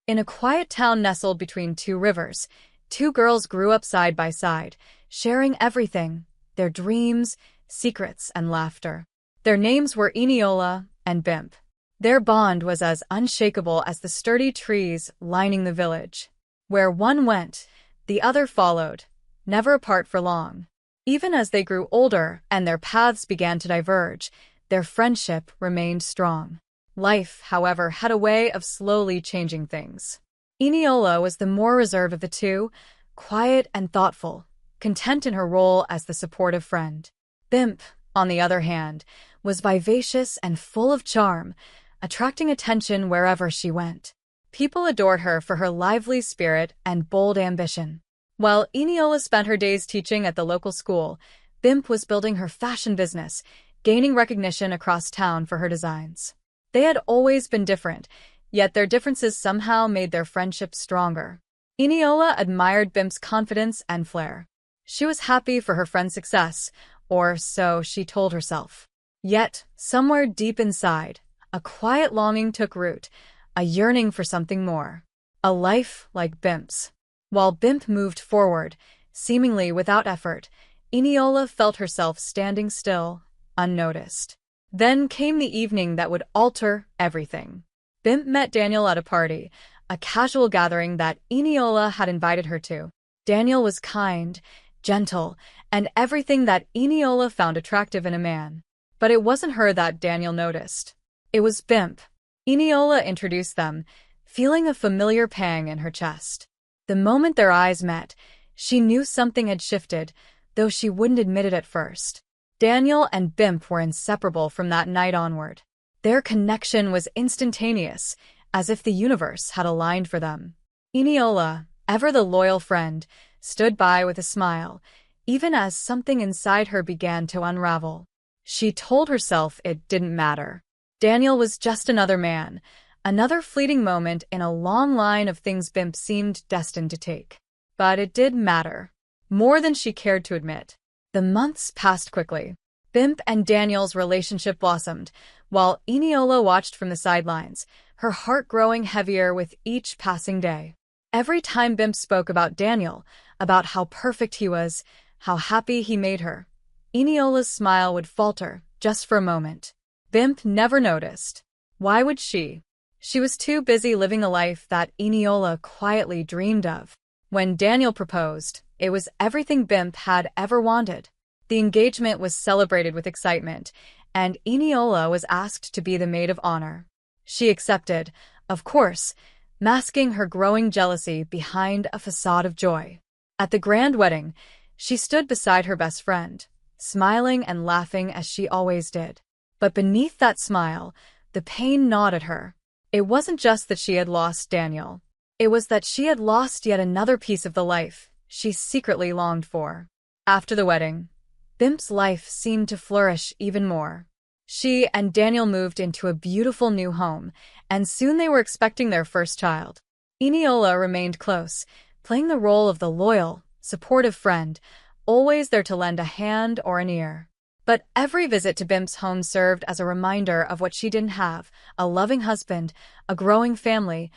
In a quiet town nestled between two rivers, two girls grew up side by side, sharing everything, their dreams, secrets, and laughter. Their names were Eniola and Bimp. Their bond was as unshakable as the sturdy trees lining the village. Where one went, the other followed, never apart for long. Even as they grew older and their paths began to diverge, their friendship remained strong. Life, however, had a way of slowly changing things. Eniola was the more reserved of the two, quiet and thoughtful, content in her role as the supportive friend. Bimp, on the other hand, was vivacious and full of charm, attracting attention wherever she went. People adored her for her lively spirit and bold ambition. While Eniola spent her days teaching at the local school, Bimp was building her fashion business, gaining recognition across town for her designs. They had always been different, yet their differences somehow made their friendship stronger. Eniola admired Bimp's confidence and flair. She was happy for her friend's success, or so she told herself. Yet, somewhere deep inside, a quiet longing took root, a yearning for something more. A life like Bimp's. While Bimp moved forward, seemingly without effort, Eniola felt herself standing still, unnoticed. Then came the evening that would alter everything. Bimp met Daniel at a party, a casual gathering that Eniola had invited her to. Daniel was kind, gentle, and everything that Eniola found attractive in a man. But it wasn't her that Daniel noticed. It was Bimp. Eniola introduced them, feeling a familiar pang in her chest. The moment their eyes met, she knew something had shifted, though she wouldn't admit it at first. Daniel and Bimp were inseparable from that night onward. Their connection was instantaneous, as if the universe had aligned for them. Eniola, ever the loyal friend, stood by with a smile, even as something inside her began to unravel. She told herself it didn't matter. Daniel was just another man, another fleeting moment in a long line of things Bimp seemed destined to take. But it did matter, more than she cared to admit. The months passed quickly. Bimp and Daniel's relationship blossomed, while Eniola watched from the sidelines, her heart growing heavier with each passing day. Every time Bimp spoke about Daniel, about how perfect he was, how happy he made her, Eniola's smile would falter, just for a moment. Bimp never noticed. Why would she? She was too busy living the life that Eniola quietly dreamed of. When Daniel proposed, it was everything Bimp had ever wanted. The engagement was celebrated with excitement, and Eniola was asked to be the maid of honor. She accepted, of course, masking her growing jealousy behind a facade of joy. At the grand wedding, she stood beside her best friend, smiling and laughing as she always did. But beneath that smile, the pain gnawed at her. It wasn't just that she had lost Daniel. It was that she had lost yet another piece of the life she secretly longed for. After the wedding, Bimp's life seemed to flourish even more. She and Daniel moved into a beautiful new home, and soon they were expecting their first child. Eniola remained close, playing the role of the loyal, supportive friend, always there to lend a hand or an ear. But every visit to Bimp's home served as a reminder of what she didn't have: a loving husband, a growing family,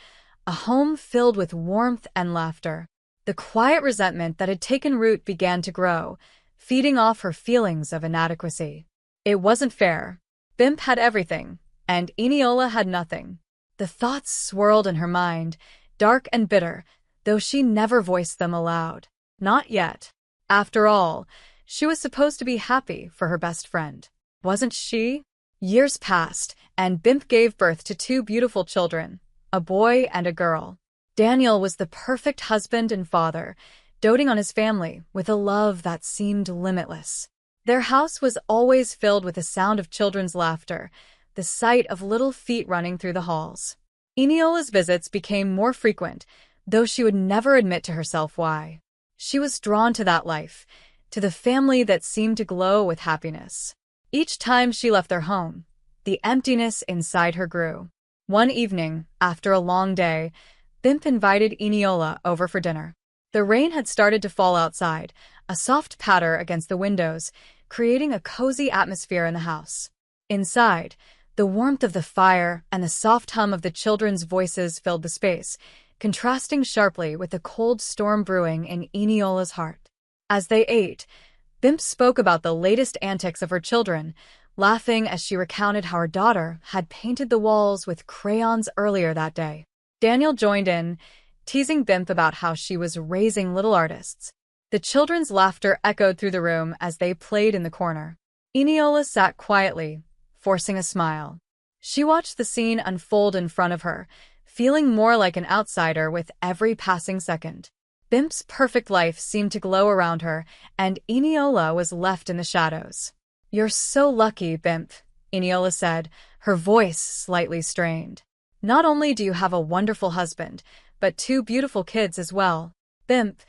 a home filled with warmth and laughter. The quiet resentment that had taken root began to grow, feeding off her feelings of inadequacy. It wasn't fair. Bimp had everything, and Eniola had nothing. The thoughts swirled in her mind, dark and bitter, though she never voiced them aloud. Not yet. After all, she was supposed to be happy for her best friend, wasn't she? Years passed, and Bimp gave birth to two beautiful children, a boy and a girl. Daniel was the perfect husband and father, doting on his family with a love that seemed limitless. Their house was always filled with the sound of children's laughter, the sight of little feet running through the halls. Eniola's visits became more frequent, though she would never admit to herself why. She was drawn to that life, to the family that seemed to glow with happiness. Each time she left their home, the emptiness inside her grew. One evening, after a long day, Bimp invited Eniola over for dinner. The rain had started to fall outside, a soft patter against the windows, creating a cozy atmosphere in the house. Inside, The warmth of the fire and the soft hum of the children's voices filled the space, contrasting sharply with the cold storm brewing in Eniola's heart. As they ate, Bimp spoke about the latest antics of her children, laughing as she recounted how her daughter had painted the walls with crayons earlier that day. Daniel joined in, teasing Bimp about how she was raising little artists. The children's laughter echoed through the room as they played in the corner. Eniola sat quietly, forcing a smile. She watched the scene unfold in front of her, feeling more like an outsider with every passing second. Bimp's perfect life seemed to glow around her, and Eniola was left in the shadows. "You're so lucky, Bimp," Eniola said, her voice slightly strained. "Not only do you have a wonderful husband, but 2 beautiful kids as well." Bimp,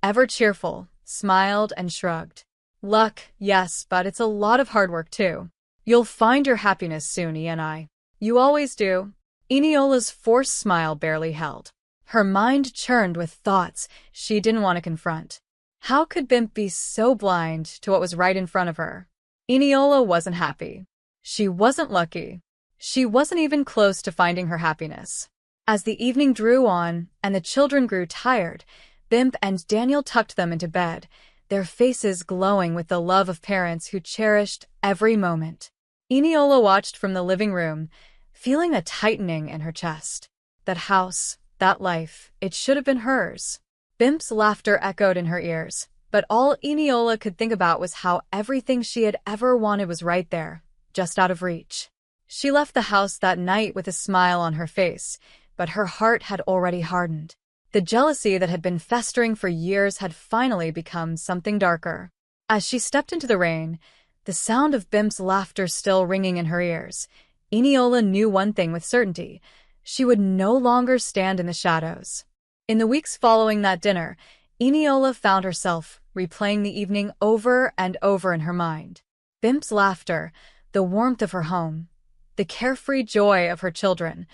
ever cheerful, smiled and shrugged. "Luck, yes, but it's a lot of hard work too. You'll find your happiness soon, Eni. You always do." Eniola's forced smile barely held. Her mind churned with thoughts she didn't want to confront. How could Bimp be so blind to what was right in front of her? Eniola wasn't happy. She wasn't lucky. She wasn't even close to finding her happiness. As the evening drew on and the children grew tired, Bimp and Daniel tucked them into bed, their faces glowing with the love of parents who cherished every moment. Eniola watched from the living room, feeling a tightening in her chest. That house, that life, it should have been hers. Bimp's laughter echoed in her ears, but all Eniola could think about was how everything she had ever wanted was right there, just out of reach. She left the house that night with a smile on her face, but her heart had already hardened. The jealousy that had been festering for years had finally become something darker. As she stepped into the rain, the sound of Bimp's laughter still ringing in her ears, Eniola knew one thing with certainty: she would no longer stand in the shadows. In the weeks following that dinner, Eniola found herself replaying the evening over and over in her mind. Bimp's laughter, the warmth of her home, the carefree joy of her children,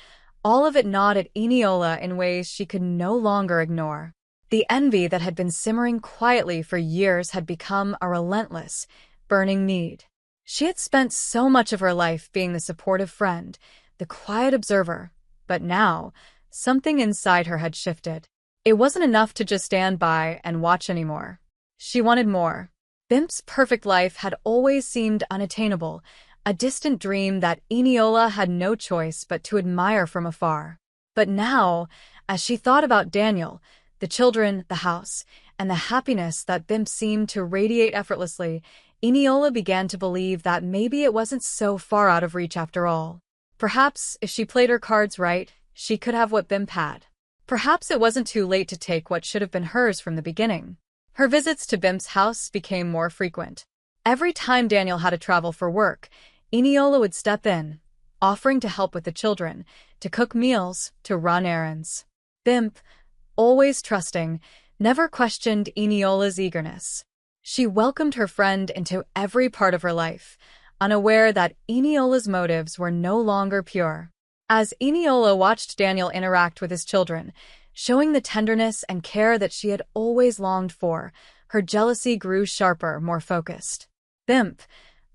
all of it gnawed at Eniola in ways she could no longer ignore. The envy that had been simmering quietly for years had become a relentless, burning need. She had spent so much of her life being the supportive friend, the quiet observer, but now, something inside her had shifted. It wasn't enough to just stand by and watch anymore. She wanted more. Bimp's perfect life had always seemed unattainable, a distant dream that Eniola had no choice but to admire from afar. But now, as she thought about Daniel, the children, the house, and the happiness that Bimp seemed to radiate effortlessly, Eniola began to believe that maybe it wasn't so far out of reach after all. Perhaps, if she played her cards right, she could have what Bimp had. Perhaps it wasn't too late to take what should have been hers from the beginning. Her visits to Bimp's house became more frequent. Every time Daniel had to travel for work, Eniola would step in, offering to help with the children, to cook meals, to run errands. Bimp, always trusting, never questioned Eniola's eagerness. She welcomed her friend into every part of her life, unaware that Eniola's motives were no longer pure. As Eniola watched Daniel interact with his children, showing the tenderness and care that she had always longed for, her jealousy grew sharper, more focused. Bimp,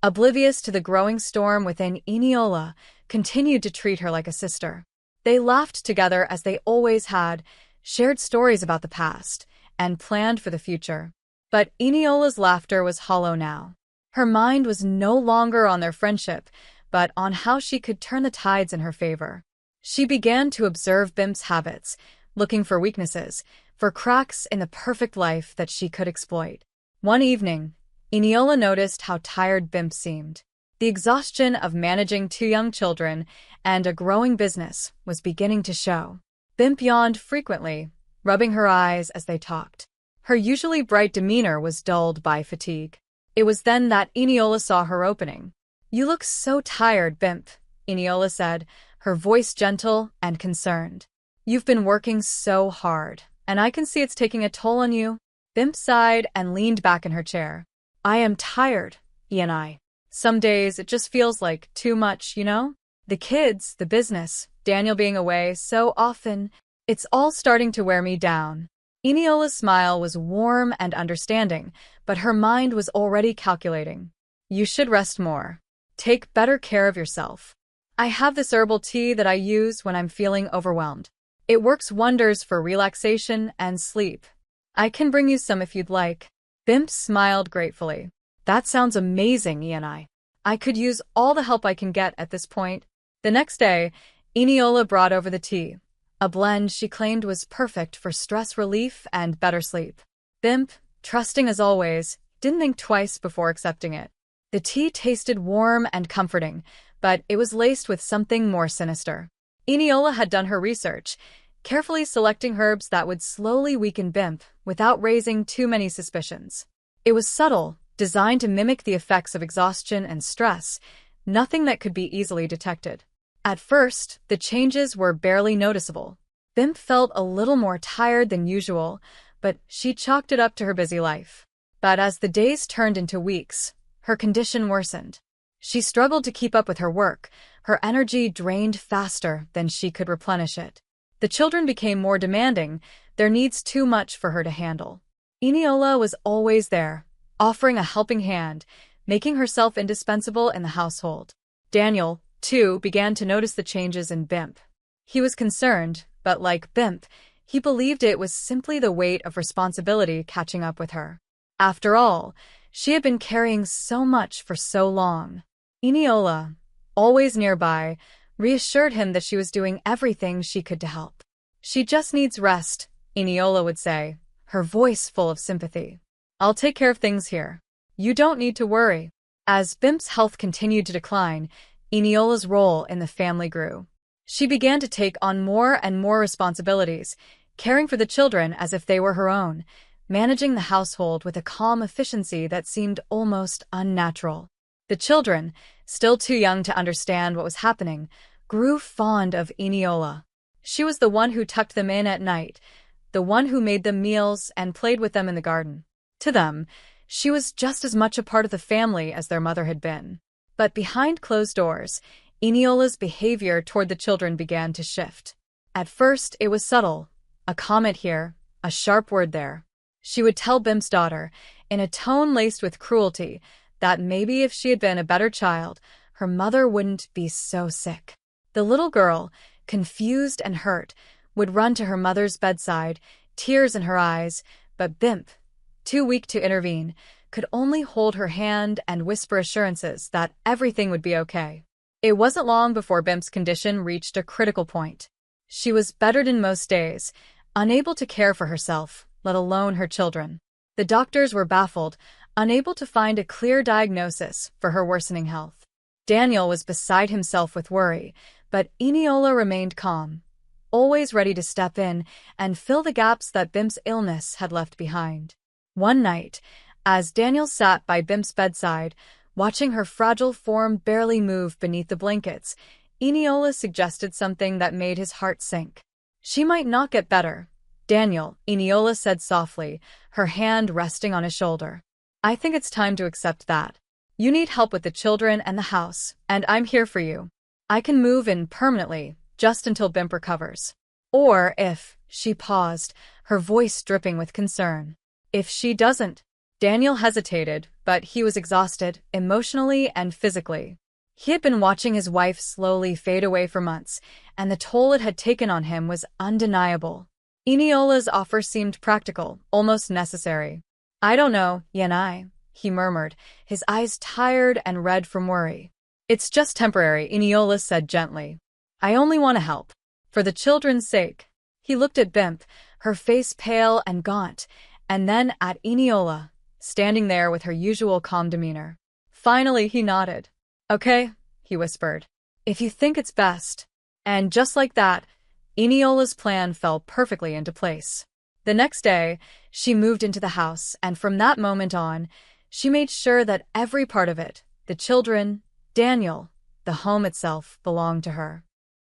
oblivious to the growing storm within Eniola, continued to treat her like a sister. They laughed together as they always had, shared stories about the past, and planned for the future. But Eniola's laughter was hollow now. Her mind was no longer on their friendship, but on how she could turn the tides in her favor. She began to observe Bimp's habits, looking for weaknesses, for cracks in the perfect life that she could exploit. One evening, Eniola noticed how tired Bimp seemed. The exhaustion of managing 2 young children and a growing business was beginning to show. Bimp yawned frequently, rubbing her eyes as they talked. Her usually bright demeanor was dulled by fatigue. It was then that Eniola saw her opening. "You look so tired, Bimp," Eniola said, her voice gentle and concerned. "You've been working so hard, and I can see it's taking a toll on you." Bimp sighed and leaned back in her chair. "I am tired, Eni. Some days it just feels like too much, you know? The kids, the business, Daniel being away so often, it's all starting to wear me down." Eniola's smile was warm and understanding, but her mind was already calculating. "You should rest more. Take better care of yourself. I have this herbal tea that I use when I'm feeling overwhelmed. It works wonders for relaxation and sleep. I can bring you some if you'd like. Bimp smiled gratefully. That sounds amazing, Ian. I could use all the help I can get at this point. The next day, Eniola brought over the tea, a blend she claimed was perfect for stress relief and better sleep. Bimp, trusting as always, didn't think twice before accepting it. The tea tasted warm and comforting, but it was laced with something more sinister. Eniola had done her research, carefully selecting herbs that would slowly weaken Bimp without raising too many suspicions. It was subtle, designed to mimic the effects of exhaustion and stress, nothing that could be easily detected. At first, the changes were barely noticeable. Bimp felt a little more tired than usual, but she chalked it up to her busy life. But as the days turned into weeks, her condition worsened. She struggled to keep up with her work, her energy drained faster than she could replenish it. The children became more demanding, their needs too much for her to handle. Eniola was always there, offering a helping hand, making herself indispensable in the household. Daniel, too, began to notice the changes in Bimp. He was concerned, but like Bimp, he believed it was simply the weight of responsibility catching up with her. After all, she had been carrying so much for so long. Eniola, always nearby, reassured him that she was doing everything she could to help. She just needs rest, Eniola would say, her voice full of sympathy. I'll take care of things here. You don't need to worry. As Bimp's health continued to decline, Eniola's role in the family grew. She began to take on more and more responsibilities, caring for the children as if they were her own, managing the household with a calm efficiency that seemed almost unnatural. The children, still too young to understand what was happening, grew fond of Eniola. She was the one who tucked them in at night, the one who made them meals and played with them in the garden. To them, she was just as much a part of the family as their mother had been. But behind closed doors, Eniola's behavior toward the children began to shift. At first, it was subtle, a comment here, a sharp word there. She would tell Bimp's daughter, in a tone laced with cruelty, that maybe if she had been a better child, her mother wouldn't be so sick. The little girl, confused and hurt, would run to her mother's bedside, tears in her eyes, but Bimp, too weak to intervene, could only hold her hand and whisper assurances that everything would be okay. It wasn't long before Bimp's condition reached a critical point. She was bettered in most days, unable to care for herself, let alone her children. The doctors were baffled, unable to find a clear diagnosis for her worsening health. Daniel was beside himself with worry, but Eniola remained calm, always ready to step in and fill the gaps that Bimp's illness had left behind. One night, as Daniel sat by Bimp's bedside, watching her fragile form barely move beneath the blankets, Eniola suggested something that made his heart sink. She might not get better, Daniel, Eniola said softly, her hand resting on his shoulder. I think it's time to accept that. You need help with the children and the house, and I'm here for you. I can move in permanently, just until Bimp recovers. Or if, she paused, her voice dripping with concern. If she doesn't. Daniel hesitated, but he was exhausted, emotionally and physically. He had been watching his wife slowly fade away for months, and the toll it had taken on him was undeniable. Eniola's offer seemed practical, almost necessary. I don't know, Yanai, he murmured, his eyes tired and red from worry. It's just temporary, Eniola said gently. I only want to help. For the children's sake. He looked at Bimp, her face pale and gaunt, and then at Eniola, standing there with her usual calm demeanor. Finally, he nodded. Okay, he whispered. If you think it's best. And just like that, Eniola's plan fell perfectly into place. The next day, she moved into the house, and from that moment on, she made sure that every part of it, the children, Daniel, the home itself, belonged to her.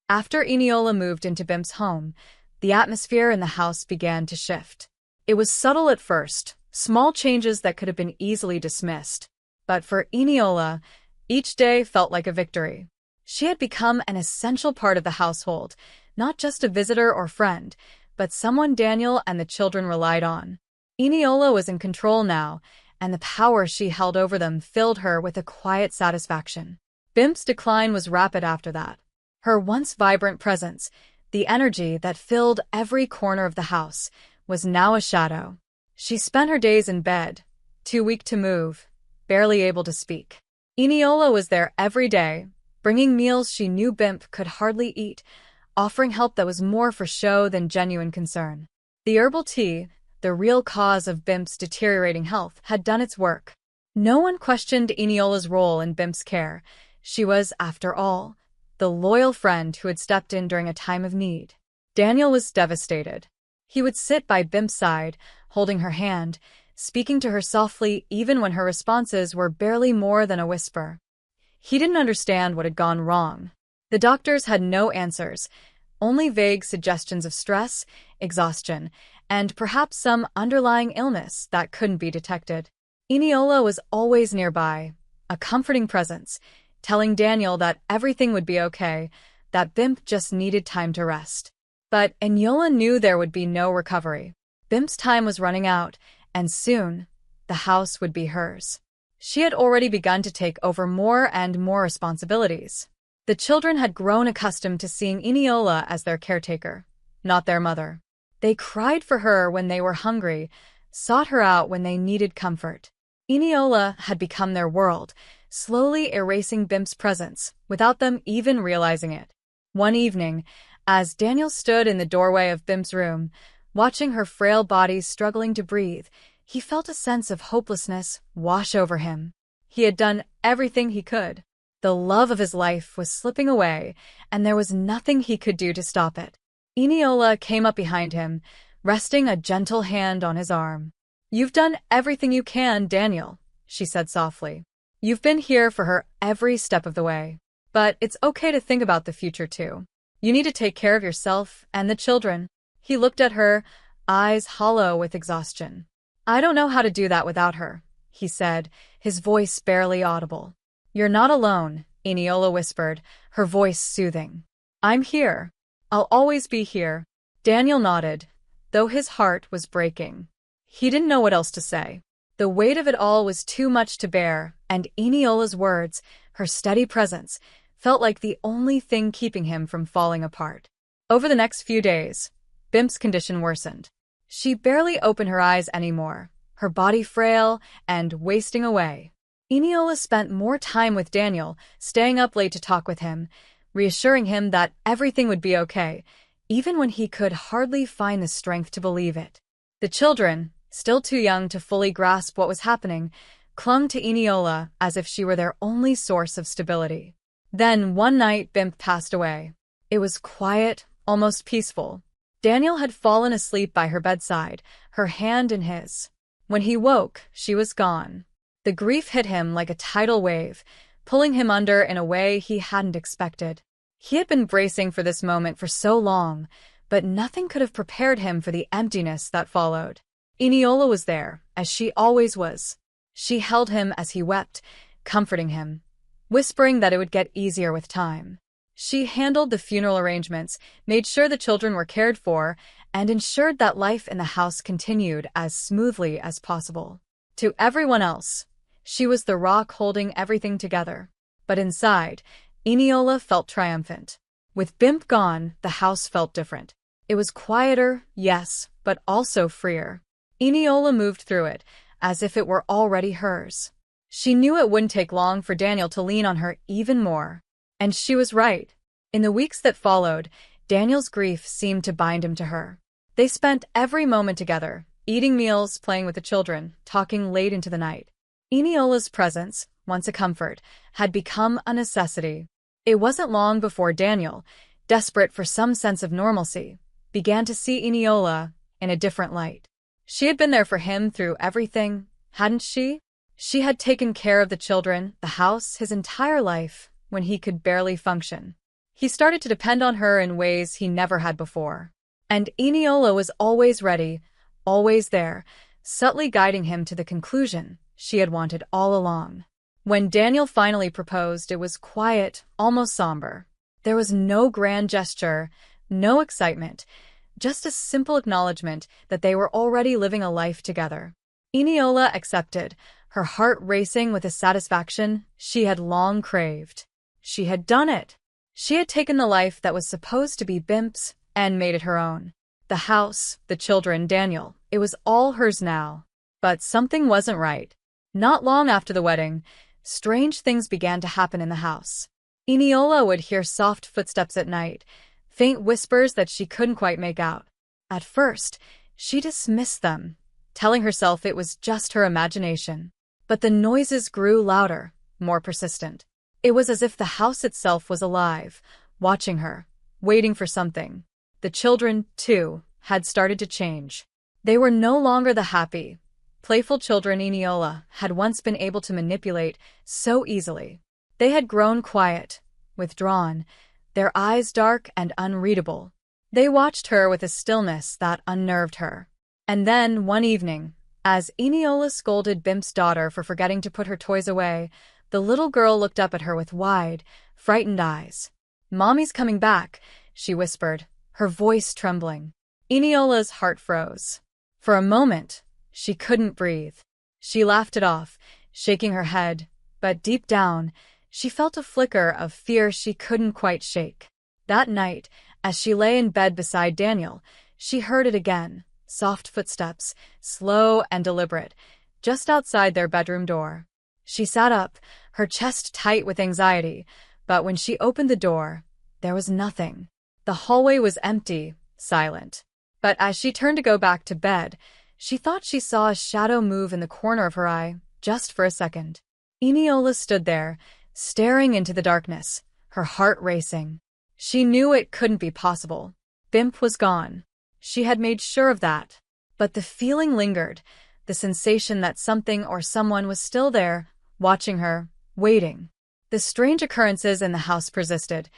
After Eniola moved into Bimp's home, the atmosphere in the house began to shift. It was subtle at first, small changes that could have been easily dismissed. But for Eniola, each day felt like a victory. She had become an essential part of the household, not just a visitor or friend, but someone Daniel and the children relied on. Eniola was in control now, and the power she held over them filled her with a quiet satisfaction. Bimp's decline was rapid after that. Her once vibrant presence, the energy that filled every corner of the house, was now a shadow. She spent her days in bed, too weak to move, barely able to speak. Eniola was there every day, bringing meals she knew Bimp could hardly eat, offering help that was more for show than genuine concern. The herbal tea, the real cause of Bimp's deteriorating health, had done its work. No one questioned Eniola's role in Bimp's care. She was, after all, the loyal friend who had stepped in during a time of need. Daniel was devastated. He would sit by Bimp's side, holding her hand, speaking to her softly even when her responses were barely more than a whisper. He didn't understand what had gone wrong. The doctors had no answers, only vague suggestions of stress, exhaustion, and perhaps some underlying illness that couldn't be detected. Eniola was always nearby, a comforting presence, telling Daniel that everything would be okay, that Bimp just needed time to rest. But Eniola knew there would be no recovery. Bimp's time was running out, and soon, the house would be hers. She had already begun to take over more and more responsibilities. The children had grown accustomed to seeing Eniola as their caretaker, not their mother. They cried for her when they were hungry, sought her out when they needed comfort. Eniola had become their world, slowly erasing Bimp's presence, without them even realizing it. One evening, as Daniel stood in the doorway of Bimp's room, watching her frail body struggling to breathe, he felt a sense of hopelessness wash over him. He had done everything he could. The love of his life was slipping away, and there was nothing he could do to stop it. Eniola came up behind him, resting a gentle hand on his arm. "You've done everything you can, Daniel," she said softly. "You've been here for her every step of the way. But it's okay to think about the future too. You need to take care of yourself and the children." He looked at her, eyes hollow with exhaustion. "I don't know how to do that without her," he said, his voice barely audible. "You're not alone," Eniola whispered, her voice soothing. "I'm here. I'll always be here." Daniel nodded, though his heart was breaking. He didn't know what else to say. The weight of it all was too much to bear, and Eniola's words, her steady presence, felt like the only thing keeping him from falling apart. Over the next few days, Bimp's condition worsened. She barely opened her eyes anymore, her body frail and wasting away. Eniola spent more time with Daniel, staying up late to talk with him, reassuring him that everything would be okay, even when he could hardly find the strength to believe it. The children, still too young to fully grasp what was happening, clung to Eniola as if she were their only source of stability. Then, one night, Bimp passed away. It was quiet, almost peaceful. Daniel had fallen asleep by her bedside, her hand in his. When he woke, she was gone. The grief hit him like a tidal wave, pulling him under in a way he hadn't expected. He had been bracing for this moment for so long, but nothing could have prepared him for the emptiness that followed. Eniola was there, as she always was. She held him as he wept, comforting him, whispering that it would get easier with time. She handled the funeral arrangements, made sure the children were cared for, and ensured that life in the house continued as smoothly as possible. To everyone else, she was the rock holding everything together. But inside, Eniola felt triumphant. With Bimp gone, the house felt different. It was quieter, yes, but also freer. Eniola moved through it, as if it were already hers. She knew it wouldn't take long for Daniel to lean on her even more. And she was right. In the weeks that followed, Daniel's grief seemed to bind him to her. They spent every moment together, eating meals, playing with the children, talking late into the night. Eniola's presence, once a comfort, had become a necessity. It wasn't long before Daniel, desperate for some sense of normalcy, began to see Eniola in a different light. She had been there for him through everything, hadn't she? She had taken care of the children, the house, his entire life, when he could barely function. He started to depend on her in ways he never had before. And Eniola was always ready, always there, subtly guiding him to the conclusion she had wanted all along. When Daniel finally proposed, it was quiet, almost somber. There was no grand gesture, no excitement, just a simple acknowledgement that they were already living a life together. Eniola accepted, her heart racing with a satisfaction she had long craved. She had done it. She had taken the life that was supposed to be Bimp's and made it her own. The house, the children, Daniel, it was all hers now. But something wasn't right. Not long after the wedding, strange things began to happen in the house. Eniola would hear soft footsteps at night, faint whispers that she couldn't quite make out. At first, she dismissed them, telling herself it was just her imagination. But the noises grew louder, more persistent. It was as if the house itself was alive, watching her, waiting for something. The children, too, had started to change. They were no longer the happy, playful children Eniola had once been able to manipulate so easily. They had grown quiet, withdrawn, their eyes dark and unreadable. They watched her with a stillness that unnerved her. And then, one evening, as Eniola scolded Bimp's daughter for forgetting to put her toys away, the little girl looked up at her with wide, frightened eyes. "Mommy's coming back," she whispered, her voice trembling. Eniola's heart froze. For a moment, she couldn't breathe. She laughed it off, shaking her head, but deep down, she felt a flicker of fear she couldn't quite shake. That night, as she lay in bed beside Daniel, she heard it again, soft footsteps, slow and deliberate, just outside their bedroom door. She sat up, her chest tight with anxiety, but when she opened the door, there was nothing. The hallway was empty, silent. But as she turned to go back to bed, she thought she saw a shadow move in the corner of her eye, just for a second. Eniola stood there, staring into the darkness, her heart racing. She knew it couldn't be possible. Bimp was gone. She had made sure of that. But the feeling lingered, the sensation that something or someone was still there, watching her, waiting. The strange occurrences in the house persisted,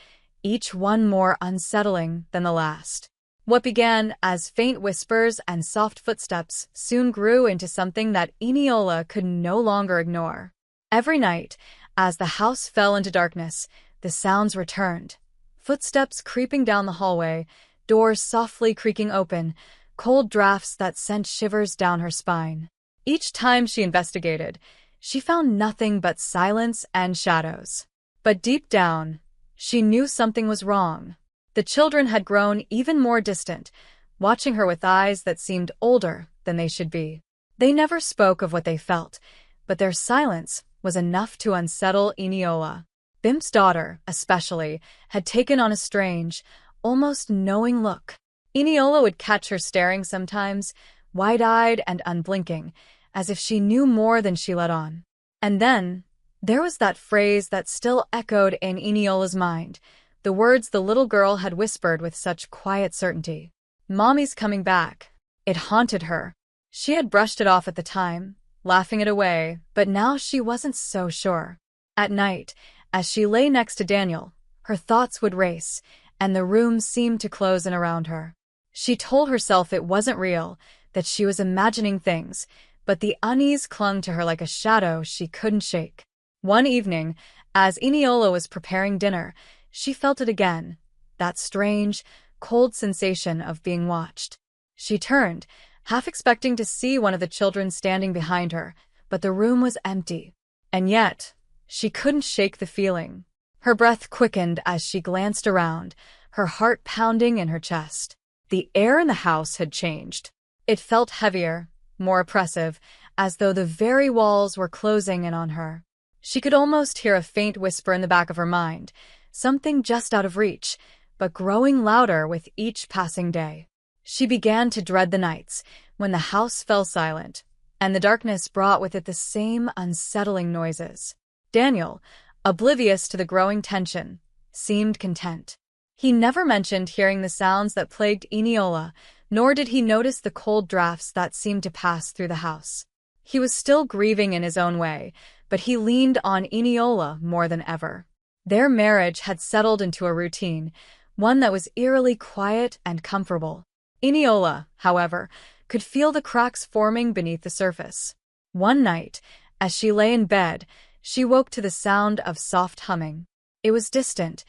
each one more unsettling than the last. What began as faint whispers and soft footsteps soon grew into something that Eniola could no longer ignore. Every night, as the house fell into darkness, the sounds returned. Footsteps creeping down the hallway, doors softly creaking open, cold drafts that sent shivers down her spine. Each time she investigated, she found nothing but silence and shadows. But deep down, she knew something was wrong. The children had grown even more distant, watching her with eyes that seemed older than they should be. They never spoke of what they felt, but their silence was enough to unsettle Eniola. Bimp's daughter, especially, had taken on a strange, almost knowing look. Eniola would catch her staring sometimes, wide-eyed and unblinking, as if she knew more than she let on. And then, there was that phrase that still echoed in Eniola's mind, the words the little girl had whispered with such quiet certainty. "Mommy's coming back." It haunted her. She had brushed it off at the time, laughing it away, but now she wasn't so sure. At night, as she lay next to Daniel, her thoughts would race, and the room seemed to close in around her. She told herself it wasn't real, that she was imagining things, but the unease clung to her like a shadow she couldn't shake. One evening, as Eniola was preparing dinner, she felt it again, that strange, cold sensation of being watched. She turned, half expecting to see one of the children standing behind her, but the room was empty. And yet, she couldn't shake the feeling. Her breath quickened as she glanced around, her heart pounding in her chest. The air in the house had changed. It felt heavier, more oppressive, as though the very walls were closing in on her. She could almost hear a faint whisper in the back of her mind, something just out of reach, but growing louder with each passing day. She began to dread the nights, when the house fell silent, and the darkness brought with it the same unsettling noises. Daniel, oblivious to the growing tension, seemed content. He never mentioned hearing the sounds that plagued Eniola, nor did he notice the cold drafts that seemed to pass through the house. He was still grieving in his own way, but he leaned on Eniola more than ever. Their marriage had settled into a routine, one that was eerily quiet and comfortable. Eniola, however, could feel the cracks forming beneath the surface. One night, as she lay in bed, she woke to the sound of soft humming. It was distant,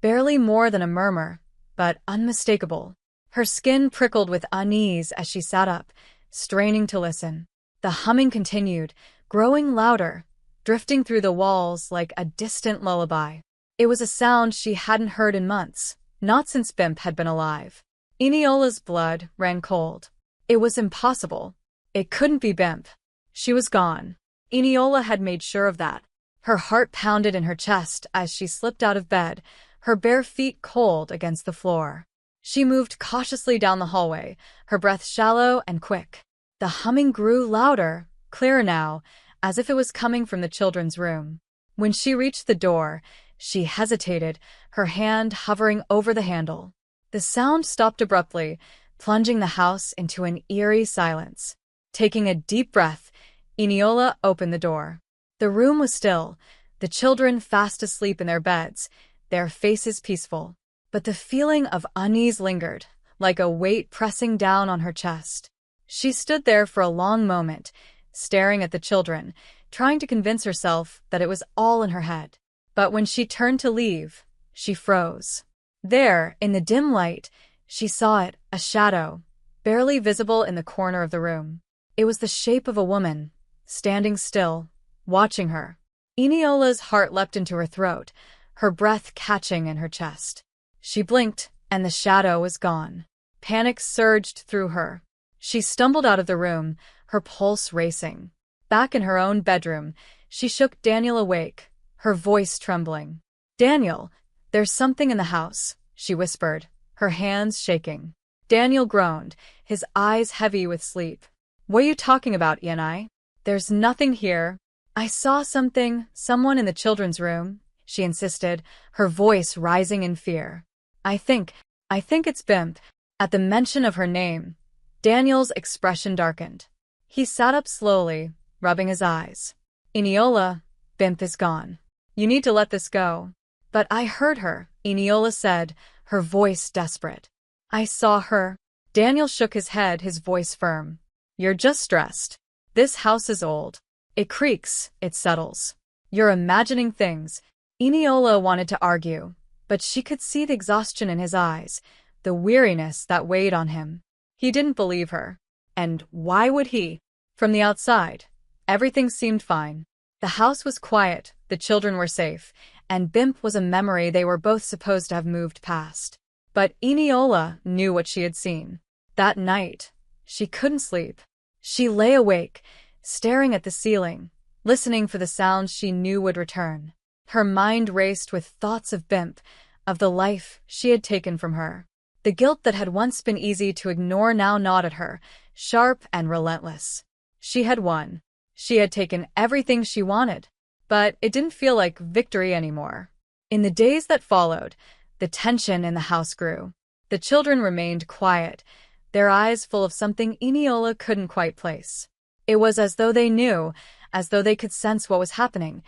barely more than a murmur, but unmistakable. Her skin prickled with unease as she sat up, straining to listen. The humming continued, growing louder, drifting through the walls like a distant lullaby. It was a sound she hadn't heard in months, not since Bimp had been alive. Eniola's blood ran cold. It was impossible. It couldn't be Bimp. She was gone. Eniola had made sure of that. Her heart pounded in her chest as she slipped out of bed, her bare feet cold against the floor. She moved cautiously down the hallway, her breath shallow and quick. The humming grew louder, clearer now, as if it was coming from the children's room. When she reached the door, she hesitated, her hand hovering over the handle. The sound stopped abruptly, plunging the house into an eerie silence. Taking a deep breath, Eniola opened the door. The room was still, the children fast asleep in their beds, their faces peaceful. But the feeling of unease lingered, like a weight pressing down on her chest. She stood there for a long moment, staring at the children, trying to convince herself that it was all in her head. But when she turned to leave, she froze. There, in the dim light, she saw it, a shadow, barely visible in the corner of the room. It was the shape of a woman, standing still, watching her. Eniola's heart leapt into her throat, her breath catching in her chest. She blinked, and the shadow was gone. Panic surged through her. She stumbled out of the room, her pulse racing. Back in her own bedroom, she shook Daniel awake, her voice trembling. "Daniel, there's something in the house," she whispered, her hands shaking. Daniel groaned, his eyes heavy with sleep. "What are you talking about, Ian? There's nothing here." "I saw someone in the children's room," she insisted, her voice rising in fear. I think it's Bimp." At the mention of her name, Daniel's expression darkened. He sat up slowly, rubbing his eyes. "Eniola, Bimp is gone. You need to let this go." "But I heard her," Eniola said, her voice desperate. "I saw her." Daniel shook his head, his voice firm. "You're just stressed. This house is old. It creaks, it settles. You're imagining things." Eniola wanted to argue, but she could see the exhaustion in his eyes, the weariness that weighed on him. He didn't believe her. And why would he? From the outside, everything seemed fine. The house was quiet, the children were safe, and Bimp was a memory they were both supposed to have moved past. But Eniola knew what she had seen. That night, she couldn't sleep. She lay awake, staring at the ceiling, listening for the sounds she knew would return. Her mind raced with thoughts of Bimp, of the life she had taken from her. The guilt that had once been easy to ignore now gnawed at her, sharp and relentless. She had won. She had taken everything she wanted. But it didn't feel like victory anymore. In the days that followed, the tension in the house grew. The children remained quiet, their eyes full of something Eniola couldn't quite place. It was as though they knew, as though they could sense what was happening,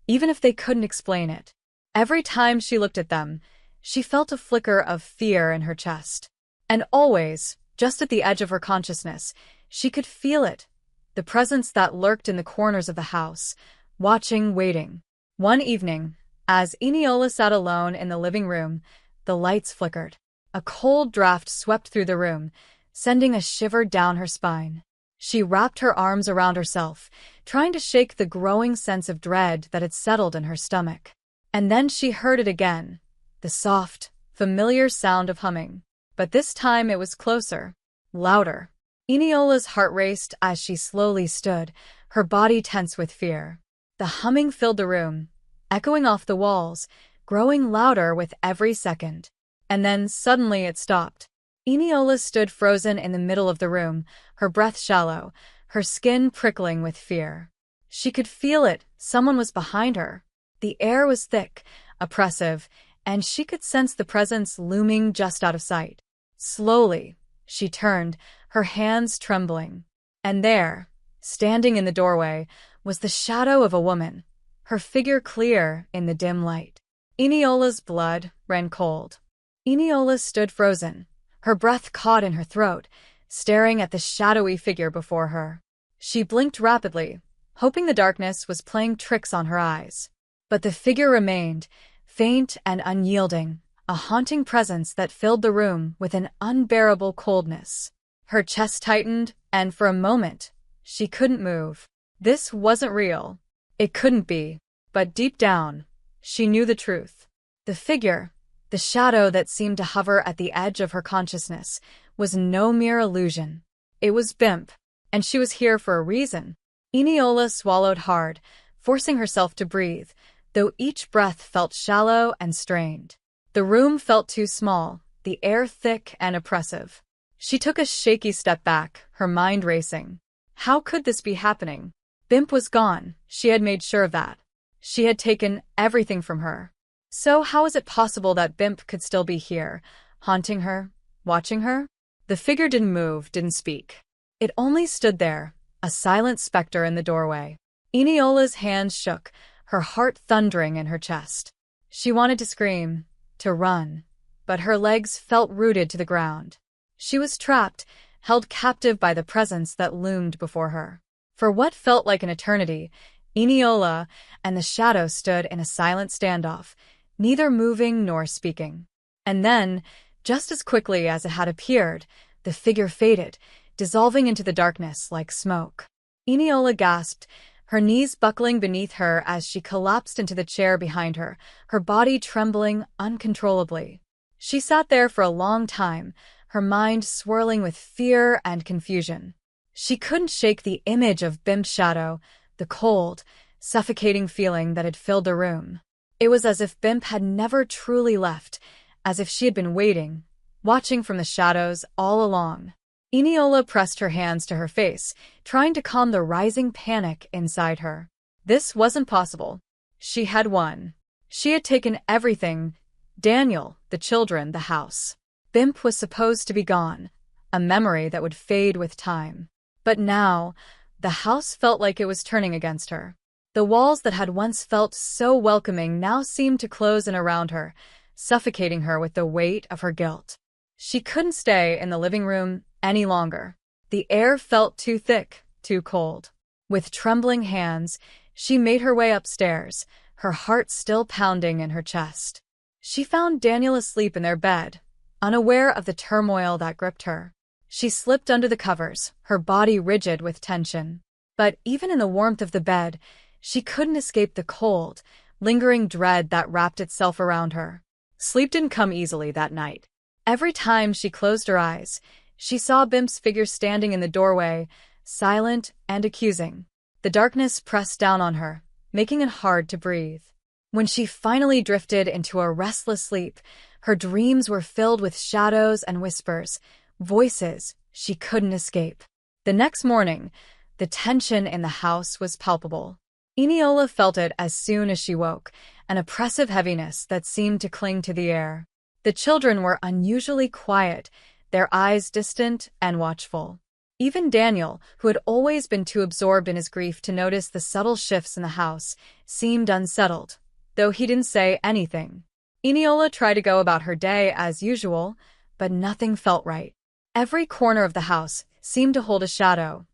even if they couldn't explain it. Every time she looked at them, she felt a flicker of fear in her chest. And always, just at the edge of her consciousness, she could feel it, the presence that lurked in the corners of the house, watching, waiting. One evening, as Eniola sat alone in the living room, the lights flickered. A cold draft swept through the room, sending a shiver down her spine. She wrapped her arms around herself, trying to shake the growing sense of dread that had settled in her stomach. And then she heard it again, the soft, familiar sound of humming. But this time it was closer, louder. Eniola's heart raced as she slowly stood, her body tense with fear. The humming filled the room, echoing off the walls, growing louder with every second. And then suddenly it stopped. Eniola stood frozen in the middle of the room, her breath shallow, her skin prickling with fear. She could feel it, someone was behind her. The air was thick, oppressive, and she could sense the presence looming just out of sight. Slowly, she turned, her hands trembling. And there, standing in the doorway, was the shadow of a woman, her figure clear in the dim light. Eniola's blood ran cold. Eniola stood frozen, her breath caught in her throat, staring at the shadowy figure before her. She blinked rapidly, hoping the darkness was playing tricks on her eyes. But the figure remained, faint and unyielding, a haunting presence that filled the room with an unbearable coldness. Her chest tightened, and for a moment, she couldn't move. This wasn't real. It couldn't be. But deep down, she knew the truth. The figure, the shadow that seemed to hover at the edge of her consciousness, was no mere illusion. It was Bimp, and she was here for a reason. Eniola swallowed hard, forcing herself to breathe, though each breath felt shallow and strained. The room felt too small, the air thick and oppressive. She took a shaky step back, her mind racing. How could this be happening? Bimp was gone, she had made sure of that. She had taken everything from her. So how is it possible that Bimp could still be here, haunting her, watching her? The figure didn't move, didn't speak. It only stood there, a silent specter in the doorway. Eniola's hands shook, her heart thundering in her chest. She wanted to scream, to run, but her legs felt rooted to the ground. She was trapped, held captive by the presence that loomed before her. For what felt like an eternity, Eniola and the shadow stood in a silent standoff, neither moving nor speaking. And then, just as quickly as it had appeared, the figure faded, dissolving into the darkness like smoke. Eniola gasped, her knees buckling beneath her as she collapsed into the chair behind her, her body trembling uncontrollably. She sat there for a long time, her mind swirling with fear and confusion. She couldn't shake the image of Bimp's shadow, the cold, suffocating feeling that had filled the room. It was as if Bimp had never truly left, as if she had been waiting, watching from the shadows all along. Eniola pressed her hands to her face, trying to calm the rising panic inside her. This wasn't possible. She had won. She had taken everything: Daniel, the children, the house. Bimp was supposed to be gone, a memory that would fade with time. But now, the house felt like it was turning against her. The walls that had once felt so welcoming now seemed to close in around her, suffocating her with the weight of her guilt. She couldn't stay in the living room any longer. The air felt too thick, too cold. With trembling hands, she made her way upstairs, her heart still pounding in her chest. She found Daniel asleep in their bed, unaware of the turmoil that gripped her. She slipped under the covers, her body rigid with tension. But even in the warmth of the bed, she couldn't escape the cold, lingering dread that wrapped itself around her. Sleep didn't come easily that night. Every time she closed her eyes, she saw Bimp's figure standing in the doorway, silent and accusing. The darkness pressed down on her, making it hard to breathe. When she finally drifted into a restless sleep, her dreams were filled with shadows and whispers, voices she couldn't escape. The next morning, the tension in the house was palpable. Eniola felt it as soon as she woke, an oppressive heaviness that seemed to cling to the air. The children were unusually quiet, their eyes distant and watchful. Even Daniel, who had always been too absorbed in his grief to notice the subtle shifts in the house, seemed unsettled, though he didn't say anything. Eniola tried to go about her day as usual, but nothing felt right. Every corner of the house seemed to hold a shadow.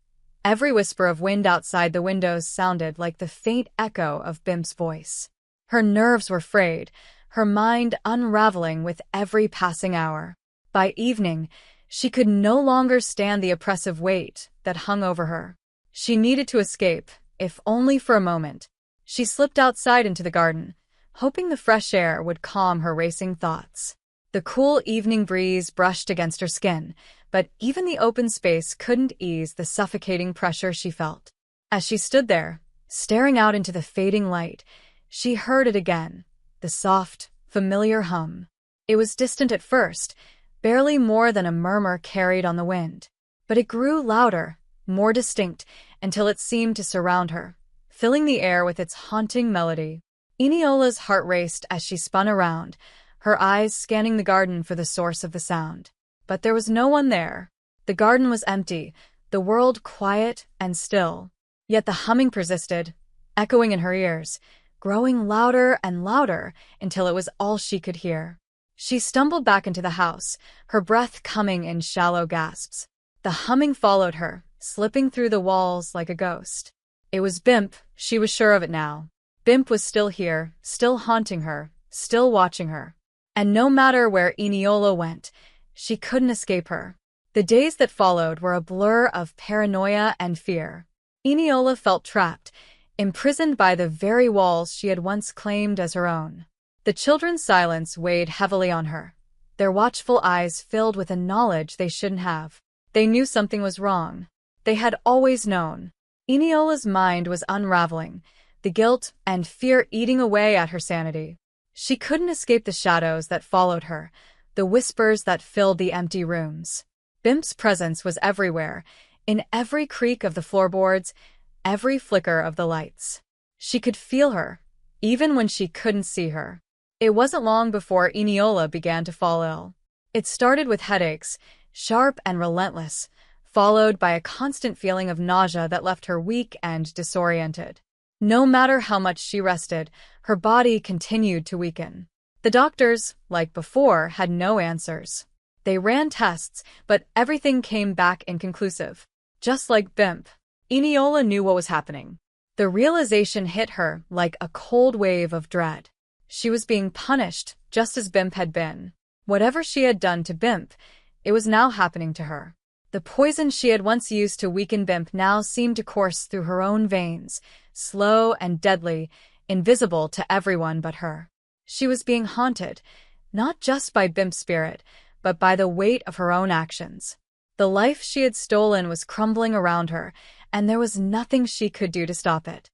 Every whisper of wind outside the windows sounded like the faint echo of Bimp's voice. Her nerves were frayed, her mind unraveling with every passing hour. By evening, she could no longer stand the oppressive weight that hung over her. She needed to escape, if only for a moment. She slipped outside into the garden, hoping the fresh air would calm her racing thoughts. The cool evening breeze brushed against her skin, but even the open space couldn't ease the suffocating pressure she felt. As she stood there, staring out into the fading light, she heard it again, the soft, familiar hum. It was distant at first, barely more than a murmur carried on the wind. But it grew louder, more distinct, until it seemed to surround her, filling the air with its haunting melody. Eniola's heart raced as she spun around, her eyes scanning the garden for the source of the sound. But there was no one there. The garden was empty, the world quiet and still. Yet the humming persisted, echoing in her ears, growing louder and louder until it was all she could hear. She stumbled back into the house, her breath coming in shallow gasps. The humming followed her, slipping through the walls like a ghost. It was Bimp, she was sure of it now. Bimp was still here, still haunting her, still watching her. And no matter where Eniola went, she couldn't escape her. The days that followed were a blur of paranoia and fear. Eniola felt trapped, imprisoned by the very walls she had once claimed as her own. The children's silence weighed heavily on her, their watchful eyes filled with a knowledge they shouldn't have. They knew something was wrong. They had always known. Eniola's mind was unraveling, the guilt and fear eating away at her sanity. She couldn't escape the shadows that followed her, the whispers that filled the empty rooms. Bimp's presence was everywhere, in every creak of the floorboards, every flicker of the lights. She could feel her, even when she couldn't see her. It wasn't long before Eniola began to fall ill. It started with headaches, sharp and relentless, followed by a constant feeling of nausea that left her weak and disoriented. No matter how much she rested, her body continued to weaken. The doctors, like before, had no answers. They ran tests, but everything came back inconclusive. Just like Bimp, Eniola knew what was happening. The realization hit her like a cold wave of dread. She was being punished, just as Bimp had been. Whatever she had done to Bimp, it was now happening to her. The poison she had once used to weaken Bimp now seemed to course through her own veins, slow and deadly, invisible to everyone but her. She was being haunted, not just by Bimp's spirit, but by the weight of her own actions. The life she had stolen was crumbling around her, and there was nothing she could do to stop it.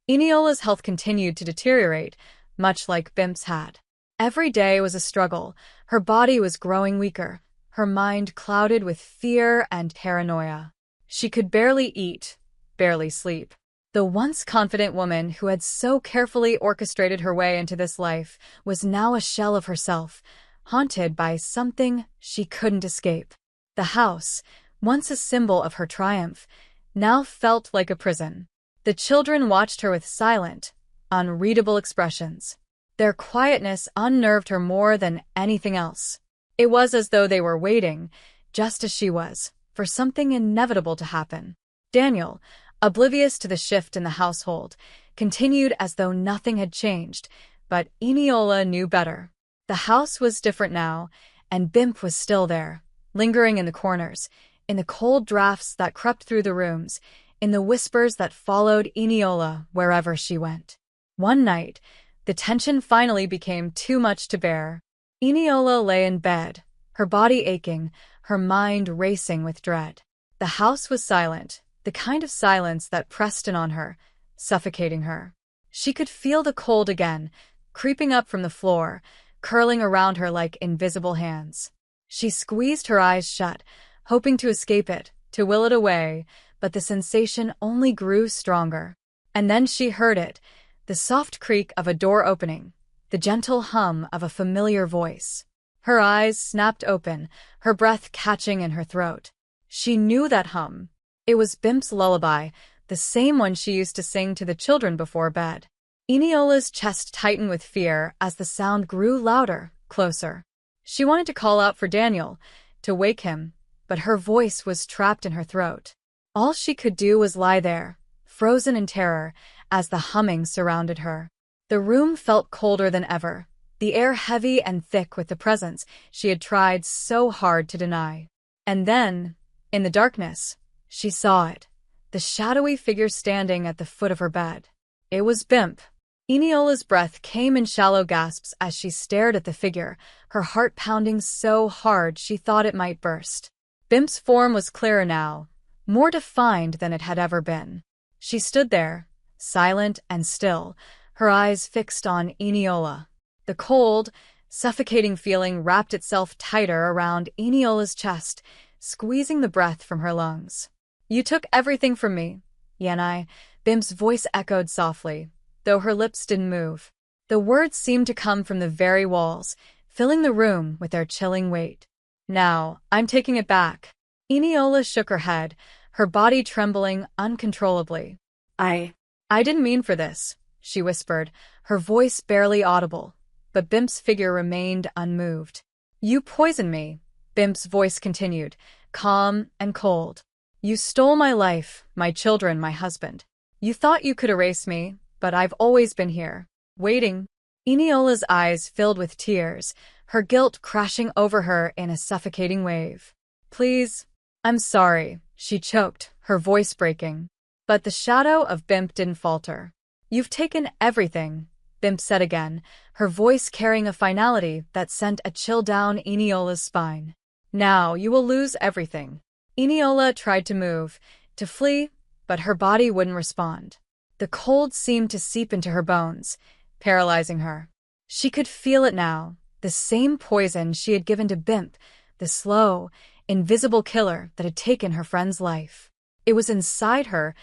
Eniola's health continued to deteriorate, much like Bimp's had. Every day was a struggle. Her body was growing weaker, her mind clouded with fear and paranoia. She could barely eat, barely sleep. The once confident woman who had so carefully orchestrated her way into this life was now a shell of herself, haunted by something she couldn't escape. The house, once a symbol of her triumph, now felt like a prison. The children watched her with silent, unreadable expressions. Their quietness unnerved her more than anything else. It was as though they were waiting, just as she was, for something inevitable to happen. Daniel, oblivious to the shift in the household, continued as though nothing had changed, but Eniola knew better. The house was different now, and Bimp was still there, lingering in the corners, in the cold drafts that crept through the rooms, in the whispers that followed Eniola wherever she went. One night, the tension finally became too much to bear. Eniola lay in bed, her body aching, her mind racing with dread. The house was silent, the kind of silence that pressed in on her, suffocating her. She could feel the cold again, creeping up from the floor, curling around her like invisible hands. She squeezed her eyes shut, hoping to escape it, to will it away, but the sensation only grew stronger. And then she heard it, the soft creak of a door opening, the gentle hum of a familiar voice. Her eyes snapped open, her breath catching in her throat. She knew that hum. It was Bimp's lullaby, the same one she used to sing to the children before bed. Eniola's chest tightened with fear as the sound grew louder, closer. She wanted to call out for Daniel, to wake him, but her voice was trapped in her throat. All she could do was lie there, frozen in terror, as the humming surrounded her. The room felt colder than ever, the air heavy and thick with the presence she had tried so hard to deny. And then, in the darkness, she saw it, the shadowy figure standing at the foot of her bed. It was Bimp. Eniola's breath came in shallow gasps as she stared at the figure, her heart pounding so hard she thought it might burst. Bimp's form was clearer now, more defined than it had ever been. She stood there, silent and still, her eyes fixed on Eniola. The cold, suffocating feeling wrapped itself tighter around Eniola's chest, squeezing the breath from her lungs. "You took everything from me, Yanai," Bimp's voice echoed softly, though her lips didn't move. The words seemed to come from the very walls, filling the room with their chilling weight. "Now, I'm taking it back." Eniola shook her head, her body trembling uncontrollably. I didn't mean for this," she whispered, her voice barely audible, but Bimp's figure remained unmoved. "You poisoned me," Bimp's voice continued, calm and cold. "You stole my life, my children, my husband. You thought you could erase me, but I've always been here, waiting." Eniola's eyes filled with tears, her guilt crashing over her in a suffocating wave. "Please, I'm sorry," she choked, her voice breaking. But the shadow of Bimp didn't falter. "You've taken everything, Bimp said again, her voice carrying a finality that sent a chill down Eniola's spine. Now you will lose everything. Eniola tried to move, to flee, but her body wouldn't respond. The cold seemed to seep into her bones, paralyzing her. She could feel it now, the same poison she had given to Bimp, the slow, invisible killer that had taken her friend's life. It was inside her,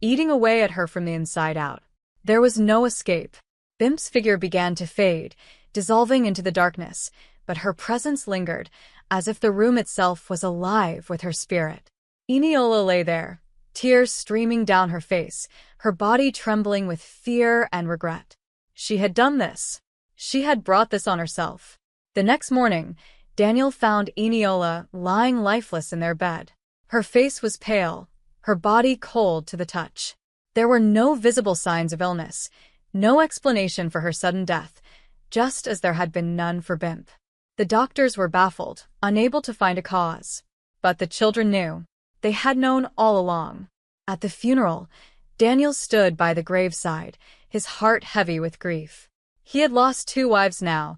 eating away at her from the inside out. There was no escape. Bimp's figure began to fade, dissolving into the darkness, but her presence lingered, as if the room itself was alive with her spirit. Eniola lay there, tears streaming down her face, her body trembling with fear and regret. She had done this. She had brought this on herself. The next morning, Daniel found Eniola lying lifeless in their bed. Her face was pale, her body cold to the touch. There were no visible signs of illness, no explanation for her sudden death, just as there had been none for Bimp. The doctors were baffled, unable to find a cause. But the children knew. They had known all along. At the funeral, Daniel stood by the graveside, his heart heavy with grief. He had lost 2 wives now,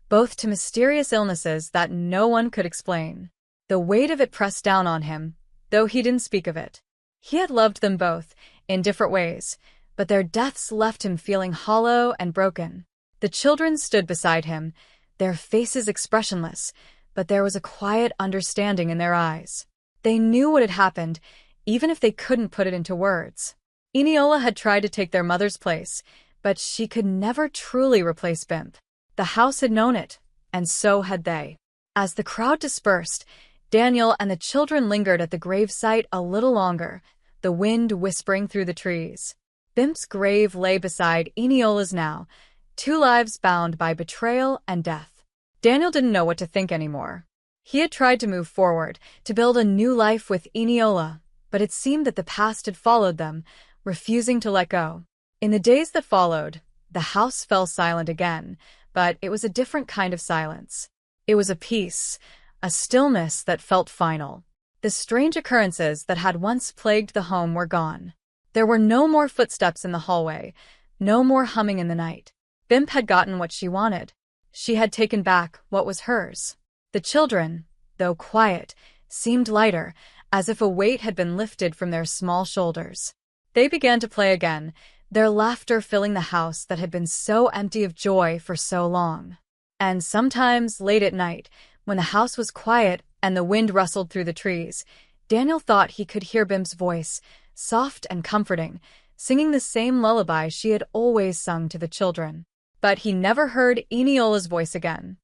both to mysterious illnesses that no one could explain. The weight of it pressed down on him, though he didn't speak of it. He had loved them both, in different ways, but their deaths left him feeling hollow and broken. The children stood beside him, their faces expressionless, but there was a quiet understanding in their eyes. They knew what had happened, even if they couldn't put it into words. Eniola had tried to take their mother's place, but she could never truly replace Bimp. The house had known it, and so had they. As the crowd dispersed, Daniel and the children lingered at the gravesite a little longer, the wind whispering through the trees. Bimp's grave lay beside Eniola's now, 2 lives bound by betrayal and death. Daniel didn't know what to think anymore. He had tried to move forward, to build a new life with Eniola, but it seemed that the past had followed them, refusing to let go. In the days that followed, the house fell silent again, but it was a different kind of silence. It was a peace, a stillness that felt final. The strange occurrences that had once plagued the home were gone. There were no more footsteps in the hallway, no more humming in the night. Bimp had gotten what she wanted. She had taken back what was hers. The children, though quiet, seemed lighter, as if a weight had been lifted from their small shoulders. They began to play again, their laughter filling the house that had been so empty of joy for so long. And sometimes, late at night, when the house was quiet and the wind rustled through the trees, Daniel thought he could hear Bimp's voice, soft and comforting, singing the same lullaby she had always sung to the children. But he never heard Eniola's voice again.